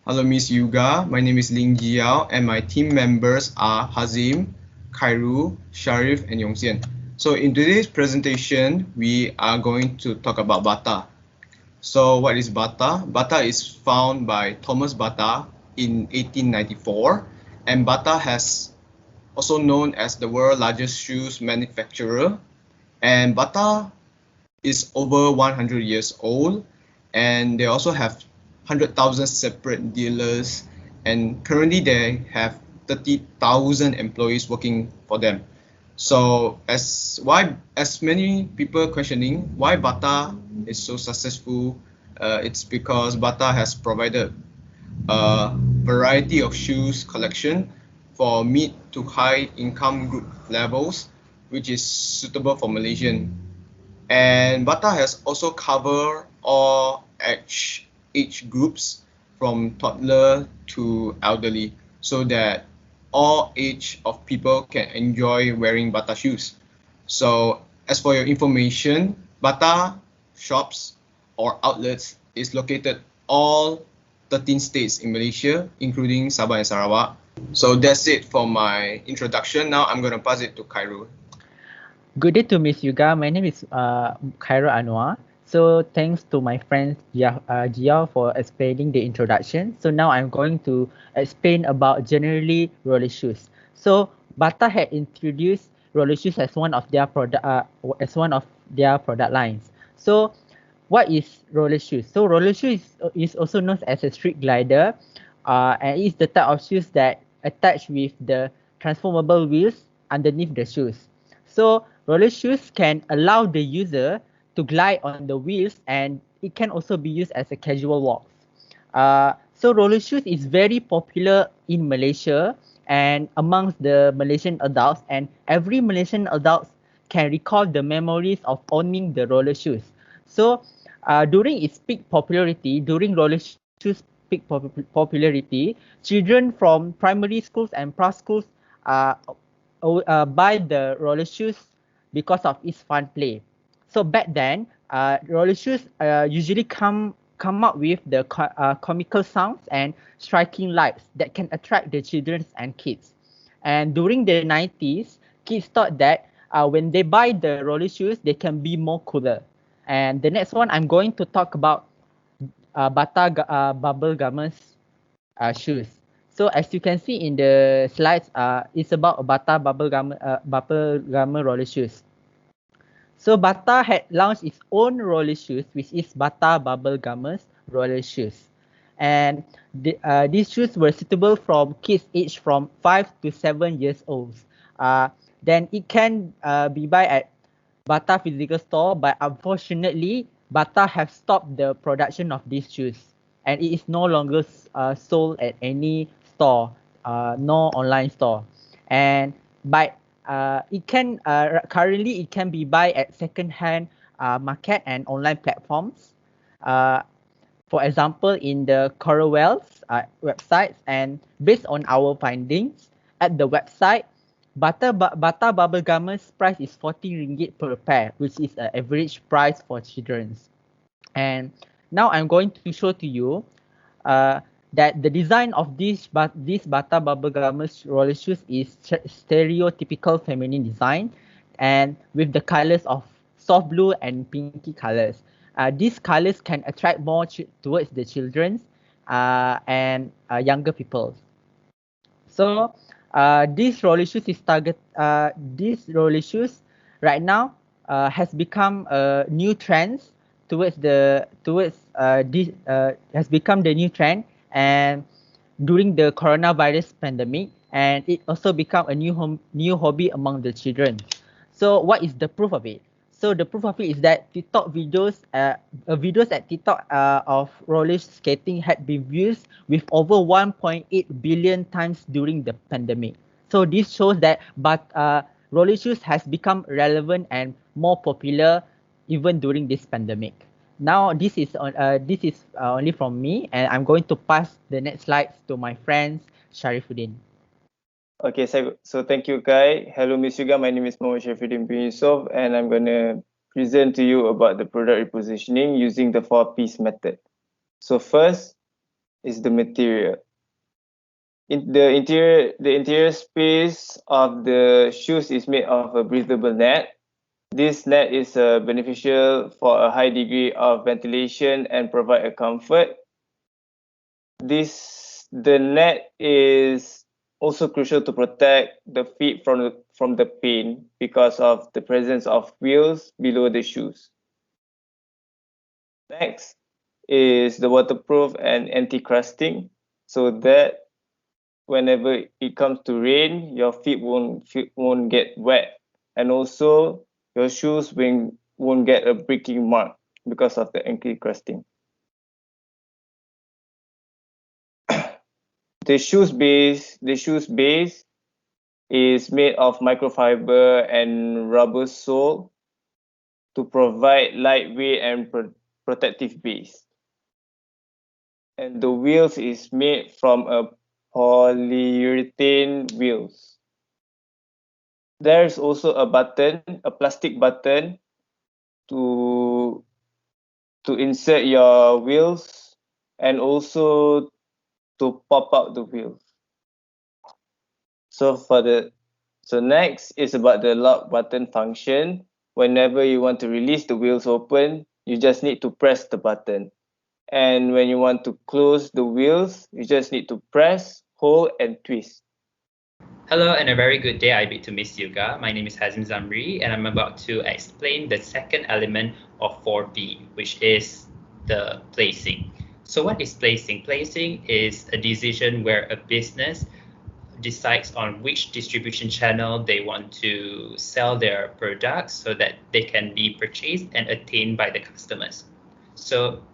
Hello, Miss Yuga. My name is Ling Jiao, and my team members are Hazim, Kairu, Sharif, and Yongxian. So in today's presentation, we are going to talk about Bata. So what is Bata? Bata is found by Thomas Bata in 1894, and Bata has also known as the world's largest shoes manufacturer. And Bata is over 100 years old, and they also have 100,000 separate dealers, and currently they have 30,000 employees working for them. So as many people questioning why Bata is so successful, it's because Bata has provided a variety of shoes collection for mid to high income group levels, which is suitable for Malaysian. And Bata has also covered all age groups from toddler to elderly, so that all age of people can enjoy wearing Bata shoes. So as for your information, Bata shops or outlets is located all 13 states in Malaysia, including Sabah and Sarawak. So that's it for my introduction. Now I'm going to pass it to Khairul. Good day to Miss Yuga. My name is Khairul Anwar. So thanks to my friend Jiao for explaining the introduction. So now I'm going to explain about generally roller shoes. So Bata had introduced roller shoes as one of their product lines. So what is roller shoes? So roller shoes is also known as a street glider, and it's the type of shoes that attach with the transformable wheels underneath the shoes. So roller shoes can allow the user to glide on the wheels, and it can also be used as a casual walk. So roller shoes is very popular in Malaysia and amongst the Malaysian adults, and every Malaysian adults can recall the memories of owning the roller shoes. So during its peak popularity, during roller shoes peak popularity, children from primary schools and schools uh, buy the roller shoes because of its fun play. So back then, roller shoes usually come up with the comical sounds and striking lights that can attract the children and kids. And during the 90s, kids thought that when they buy the roller shoes, they can be more cooler. And the next one, I'm going to talk about Bubble Gummers shoes. So as you can see in the slides, it's about Bata Bubble Gummer roller shoes. So Bata had launched its own roller shoes, which is Bata Bubble Gummers roller shoes. And these shoes were suitable from kids aged from 5 to 7 years old. Then it can be buy at Bata physical store, but unfortunately, Bata have stopped the production of these shoes, and it is no longer sold at any store, no online store. And but it can currently it can be buy at second-hand market and online platforms. Uh, for example, in the Coralwell's websites, and based on our findings at the website, Bata Bubble Gummers price is 40 ringgit per pair, which is an average price for children's. And now I'm going to show to you uh, that the design of this Bata Bubble Gummers roller shoes is stereotypical feminine design, and with the colors of soft blue and pinky colors. These colors can attract more towards the children and younger people. So this roller shoes is target. This roller shoes right now has become a new trend this has become the new trend, and during the coronavirus pandemic, and it also become a new hobby among the children. So what is the proof of it? So the proof of it is that videos at TikTok of roller skating had been viewed with over 1.8 billion times during the pandemic. So this shows that roller shoes has become relevant and more popular even during this pandemic. Now this is only from me, and I'm going to pass the next slides to my friends Sharifuddin. Okay, so thank you, Kai. Hello, Miss Yuga. My name is Mohammad Sharifuddin bin Yusof, and I'm going to present to you about the product repositioning using the 4Ps method. So first is the material. The interior space of the shoes is made of a breathable net. This net is beneficial for a high degree of ventilation and provide a comfort. The net is also crucial to protect the feet from the pain because of the presence of wheels below the shoes. Next is the waterproof and anti-crusting, so that whenever it comes to rain, your feet won't get wet, and also your shoes won't get a breaking mark because of the anti-crusting. The shoes base is made of microfiber and rubber sole to provide lightweight and protective base. And the wheels is made from a polyurethane wheels. There's also a plastic button to insert your wheels and also to pop out the wheels. So next is about the lock button function. Whenever you want to release the wheels open, you just need to press the button. And when you want to close the wheels, you just need to press, hold, and twist. Hello and a very good day. I bid to Miss Yuga. My name is Hazim Zamri and I'm about to explain the second element of 4P, which is the placing. So what is placing? Placing is a decision where a business decides on which distribution channel they want to sell their products so that they can be purchased and attained by the customers. So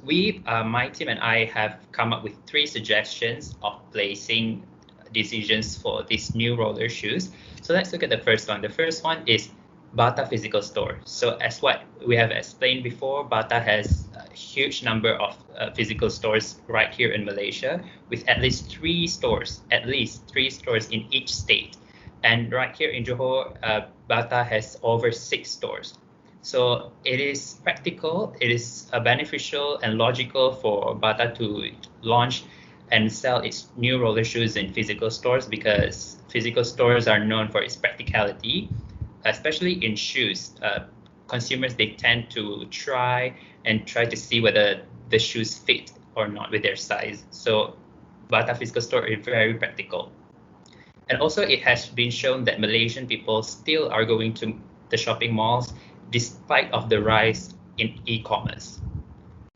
my team and I have come up with 3 suggestions of placing decisions for these new roller shoes. So let's look at the first one. The first one is Bata Physical Store. So as what we have explained before, Bata has a huge number of physical stores right here in Malaysia with at least 3 stores in each state. And right here in Johor, Bata has over 6 stores. So it is practical, it is beneficial and logical for Bata to launch and sell its new roller shoes in physical stores because physical stores are known for its practicality, especially in shoes. Consumers, they tend to try to see whether the shoes fit or not with their size. So Bata Physical Store is very practical. And also it has been shown that Malaysian people still are going to the shopping malls despite of the rise in e-commerce.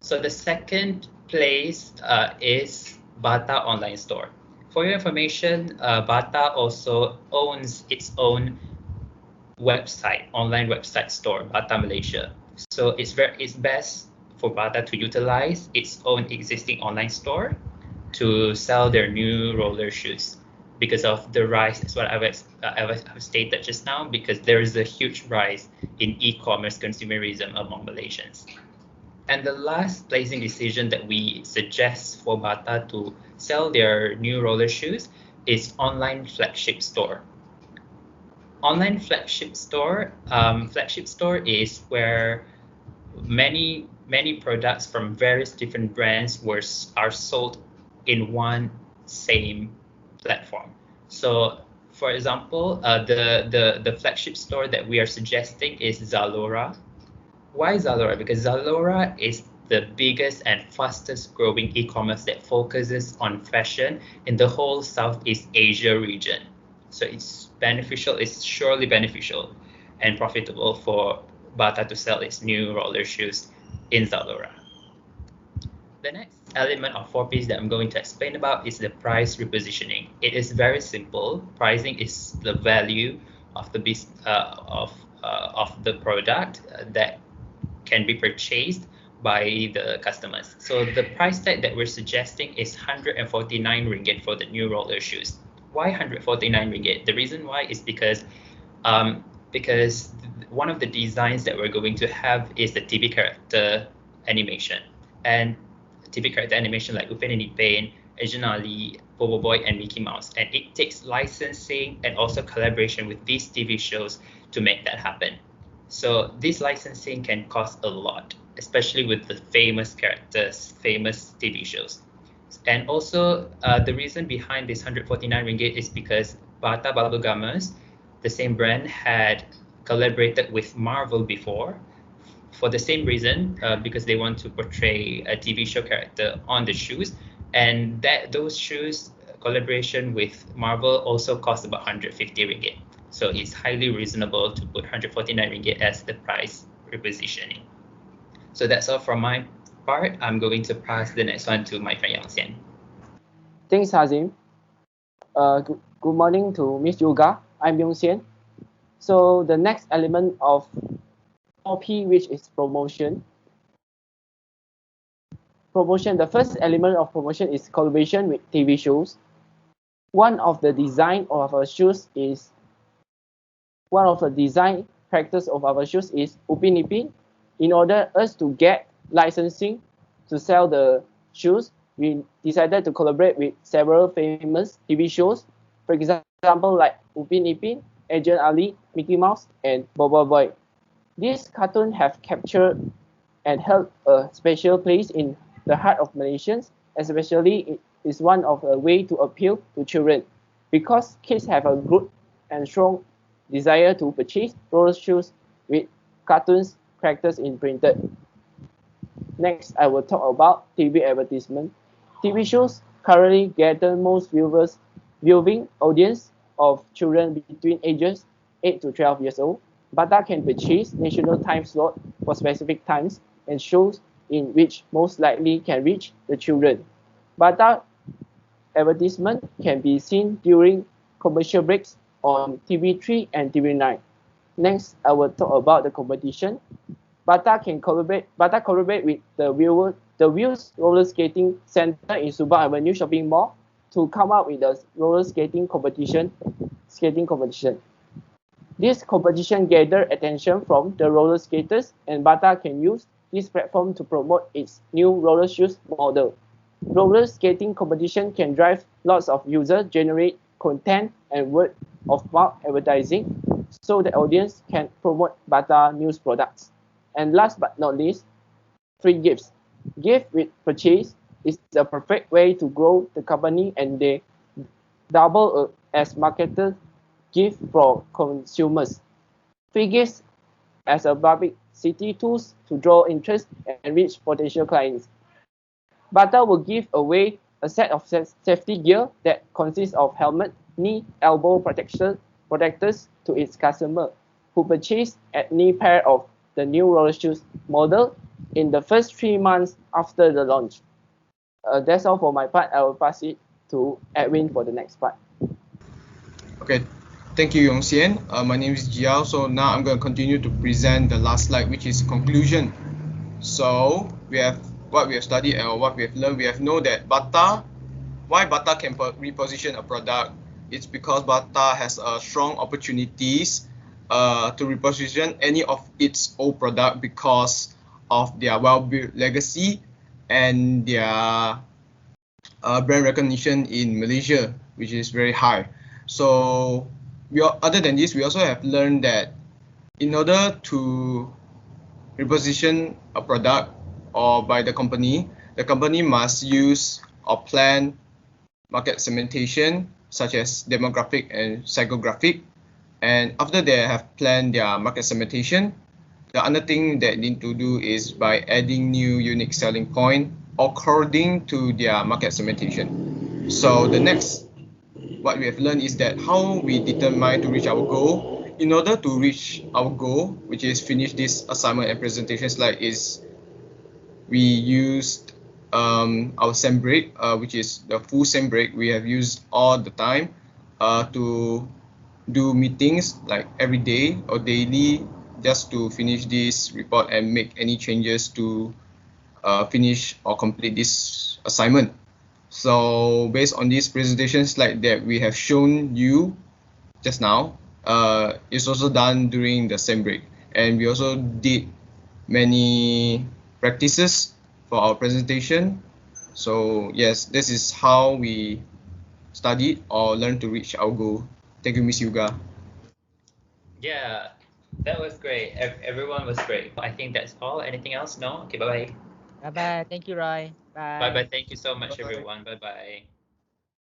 So the second place is Bata Online Store. For your information, Bata also owns its own online website store, Bata Malaysia. So it's best for Bata to utilize its own existing online store to sell their new roller shoes because of the rise. That's what I've stated just now, because there is a huge rise in e-commerce consumerism among Malaysians. And the last placing decision that we suggest for Bata to sell their new roller shoes is online flagship store. Online flagship store is where many products from various different brands are sold in one same platform. So, for example, the flagship store that we are suggesting is Zalora. Why Zalora? Because Zalora is the biggest and fastest growing e-commerce that focuses on fashion in the whole Southeast Asia region. So it's beneficial, it's surely beneficial and profitable for Bata to sell its new roller shoes in Zalora. The next element of 4Ps that I'm going to explain about is the price repositioning. It is very simple. Pricing is the value of the product that can be purchased by the customers. So the price tag that we're suggesting is 149 ringgit for the new roller shoes. Why 149 ringgit? The reason why is because one of the designs that we're going to have is the TV character animation. And TV character animation like Upin and Ipin, Asian Ali, Bobo Boy, and Mickey Mouse. And it takes licensing and also collaboration with these TV shows to make that happen. So this licensing can cost a lot, especially with the famous characters, famous TV shows. And also, the reason behind this 149 ringgit is because Bata Bubble Gummers, the same brand, had collaborated with Marvel before for the same reason, because they want to portray a TV show character on the shoes, and that those shoes collaboration with Marvel also cost about 150 ringgit. So it's highly reasonable to put 149 ringgit as the price repositioning. So that's all from my part. I'm going to pass the next one to my friend Yang Xian. Thanks, Hazim. Good morning to Miss Yoga. I'm Yong Xian. So the next element of 4P, which is promotion. Promotion. The first element of promotion is collaboration with TV shows. One of the design of our shoes is Upin Ipin. In order us to get licensing to sell the shoes, we decided to collaborate with several famous TV shows. For example, like Upin Ipin, Agent Ali, Mickey Mouse, and Bobo Boy. These cartoons have captured and held a special place in the heart of Malaysians, especially it is one of a way to appeal to children, because kids have a good and strong desire to purchase roller shoes with cartoons characters imprinted. Next, I will talk about TV advertisement. TV shows currently gather most viewing audience of children between ages 8 to 12 years old. Bata can purchase national time slot for specific times and shows in which most likely can reach the children. Bata advertisement can be seen during commercial breaks on TV3 and TV9. Next, I will talk about the competition. Bata collaborate with the Wheels Roller Skating Center in Subang Avenue Shopping Mall to come up with a roller skating competition. This competition gathered attention from the roller skaters, and Bata can use this platform to promote its new roller shoes model. Roller skating competition can drive lots of users, generate content and word of mouth advertising, so the audience can promote Bata news products. And last but not least, free gifts. Gift with purchase is the perfect way to grow the company, and they double as marketed gift for consumers. Free gifts as a publicity tools to draw interest and reach potential clients. Bata will give away a set of safety gear that consists of helmet, knee, elbow protectors to its customer who purchase any pair of the new roller shoes model in the first 3 months after the launch. That's all for my part. I will pass it to Edwin for the next part. Okay, thank you, Yong Xian. My name is Jiao. So now I'm going to continue to present the last slide, which is conclusion. So what we have studied and what we have learned. We have known that why Bata can reposition a product. It's because Bata has strong opportunities to reposition any of its old product because of their well-built legacy and their brand recognition in Malaysia, which is very high. So other than this, we also have learned that in order to reposition a product or by the company must use or plan market segmentation such as demographic and psychographic. And after they have planned their market segmentation, the other thing that they need to do is by adding new unique selling point according to their market segmentation. So the next, what we have learned is that how we determine to reach our goal. In order to reach our goal, which is finish this assignment and presentation slide, is we used our SEMBreak, which is the full SEMBreak we have used all the time to do meetings like every day or daily just to finish this report and make any changes to finish or complete this assignment. So based on this presentation slide that we have shown you just now, it's also done during the SEMBreak, and we also did many practices for our presentation. So yes, this is how we studied or learned to reach our goal. Thank you, Miss Yuga. Yeah, that was great. Everyone was great. I think that's all. Anything else? No? Okay, bye-bye. Bye bye. Thank you, Roy. Bye. Bye bye. Thank you so much, Bye. everyone. Bye bye.